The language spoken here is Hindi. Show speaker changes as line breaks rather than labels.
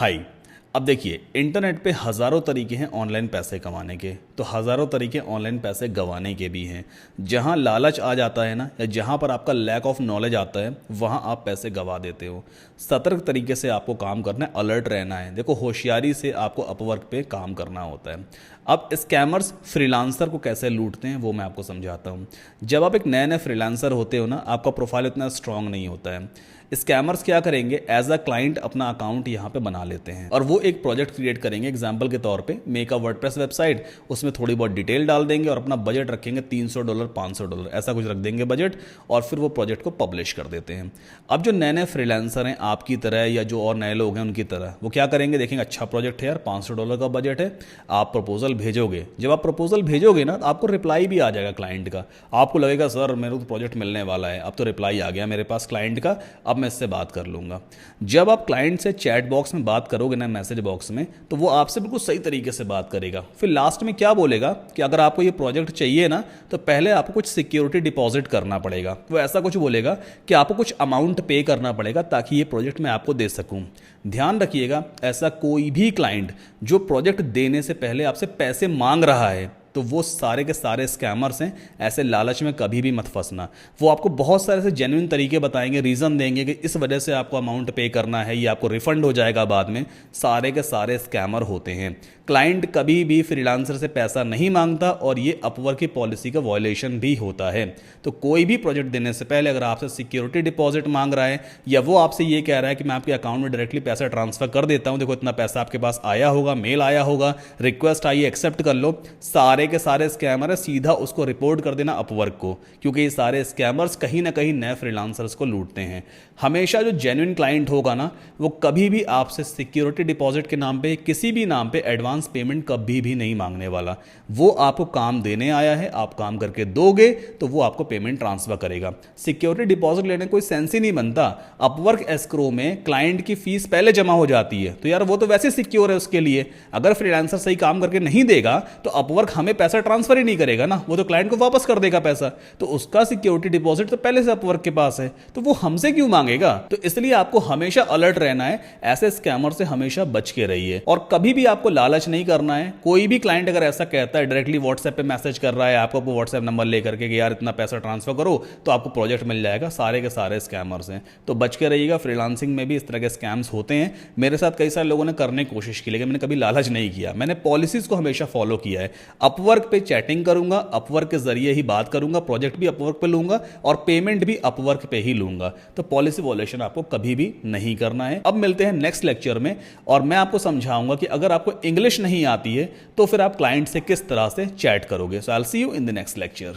हाय। अब देखिए, इंटरनेट पे हज़ारों तरीके हैं ऑनलाइन पैसे कमाने के, तो हज़ारों तरीके ऑनलाइन पैसे गंवाने के भी हैं। जहाँ लालच आ जाता है ना, या जहाँ पर आपका लैक ऑफ नॉलेज आता है, वहाँ आप पैसे गंवा देते हो। सतर्क तरीके से आपको काम करना है, अलर्ट रहना है। देखो, होशियारी से आपको अपवर्क पे काम करना होता है। अब स्कैमर्स फ्रीलांसर को कैसे लूटते हैं वो मैं आपको समझाता हूँ। जब आप एक नए नए फ्रीलांसर होते हो ना, आपका प्रोफाइल इतना स्ट्रांग नहीं होता है। स्कैमर्स क्या करेंगे, एज अ क्लाइंट अपना अकाउंट यहाँ पे बना लेते हैं और वो एक प्रोजेक्ट क्रिएट करेंगे। एग्जांपल के तौर पे मेक अ वर्डप्रेस वेबसाइट, उसमें थोड़ी बहुत डिटेल डाल देंगे और अपना बजट रखेंगे $300 $500 ऐसा कुछ रख देंगे बजट, और फिर वो प्रोजेक्ट को पब्लिश कर देते हैं। अब जो नए नए फ्रीलांसर हैं आपकी तरह या जो और नए लोग हैं उनकी तरह, वो क्या करेंगे, देखेंगे अच्छा प्रोजेक्ट है यार, $500 का बजट है, आप प्रपोजल भेजोगे। जब आप प्रपोजल भेजोगे ना, तो आपको रिप्लाई भी आ जाएगा क्लाइंट का। आपको लगेगा सर मेरे को प्रोजेक्ट मिलने वाला है, अब तो रिप्लाई आ गया मेरे पास क्लाइंट का, अब मैं इससे बात कर लूँगा। जब आप क्लाइंट से चैट बॉक्स में बात करोगे ना, मैसेज बॉक्स में, तो वो आपसे बिल्कुल सही तरीके से बात करेगा। फिर लास्ट में क्या बोलेगा कि अगर आपको ये प्रोजेक्ट चाहिए ना, तो पहले आपको कुछ सिक्योरिटी डिपॉजिट करना पड़ेगा। वो ऐसा कुछ बोलेगा कि आपको कुछ अमाउंट पे करना पड़ेगा ताकि ये प्रोजेक्ट मैं आपको दे सकूं। ध्यान रखिएगा, ऐसा कोई भी क्लाइंट जो प्रोजेक्ट देने से पहले आपसे पैसे मांग रहा है, तो वो सारे के सारे स्कैमर्स हैं। ऐसे लालच में कभी भी मत फंसना। वो आपको बहुत सारे से जेन्युइन तरीके बताएंगे, रीज़न देंगे कि इस वजह से आपको अमाउंट पे करना है, ये आपको रिफंड हो जाएगा बाद में। सारे के सारे स्कैमर होते हैं। क्लाइंट कभी भी फ्रीलांसर से पैसा नहीं मांगता और ये अपवर्क की पॉलिसी का वॉयलेशन भी होता है। तो कोई भी प्रोजेक्ट देने से पहले अगर आपसे सिक्योरिटी डिपॉजिट मांग रहा है, या वो आपसे ये कह रहा है कि मैं आपके अकाउंट में डायरेक्टली पैसा ट्रांसफर कर देता हूँ, देखो इतना पैसा आपके पास आया होगा, मेल आया होगा, रिक्वेस्ट आई, एक्सेप्ट कर लो, सारे के सारे स्कैमर है, सीधा उसको रिपोर्ट कर देना अपवर्क को, क्योंकि ये सारे स्कैमर्स कहीं ना कहीं नए फ्रीलांसर्स को लूटते हैं। हमेशा जो जेन्युइन क्लाइंट होगा ना, वो कभी भी आपसे सिक्योरिटी डिपॉजिट के नाम पे, किसी भी नाम पे एडवांस पेमेंट कभी भी नहीं मांगने वाला। वो आपको काम देने आया है, आप काम करके दोगे तो वो आपको पेमेंट ट्रांसफर करेगा। सिक्योरिटी डिपॉजिट लेने कोई सेंस ही नहीं बनता। अपवर्क एस्क्रो में क्लाइंट की फीस पहले जमा हो जाती है, तो यार वो तो वैसे सिक्योर है उसके लिए। अगर फ्रीलांसर सही काम करके नहीं देगा तो अपवर्क हमें पैसा ट्रांसफर ही नहीं करेगा ना, वो तो क्लाइंट को वापस कर देगा पैसा। तो उसका सिक्योरिटी डिपॉजिट तो पहले से अपवर्क के पास है, तो वो हमसे क्यों मांगेगा। तो इसलिए आपको हमेशा अलर्ट रहना है, ऐसे स्कैमर से हमेशा बच के रहिए। और कभी भी आपको लालच नहीं करना है। कोई भी क्लाइंट अगर ऐसा कहता है, डायरेक्टली व्हाट्सएप पे मैसेज कर रहा है आपको, व्हाट्सएप नंबर लेकर के कि यार इतना पैसा ट्रांसफर करो तो आपको प्रोजेक्ट मिल जाएगा, सारे के सारे स्कैमर्स हैं। तो बच के रहिएगा। फ्रीलांसिंग में भी इस तरह के स्कैम्स होते हैं। मेरे साथ कई सारे लोगों ने करने की कोशिश की, लेकिन मैंने कभी लालच नहीं किया। मैंने पॉलिसीज को हमेशा फॉलो किया है। अपवर्क पे चैटिंग करूंगा, अपवर्क के जरिए ही बात करूंगा, प्रोजेक्ट भी अपवर्क पे लूंगा और पेमेंट भी अपवर्क पे ही लूंगा। तो पॉलिसी वॉयलेशन आपको कभी भी नहीं करना है। अब मिलते हैं नेक्स्ट लेक्चर में, और मैं आपको समझाऊंगा कि अगर आपको इंग्लिश नहीं आती है तो फिर आप क्लाइंट से किस तरह से चैट करोगे। So I will see you in the next lecture.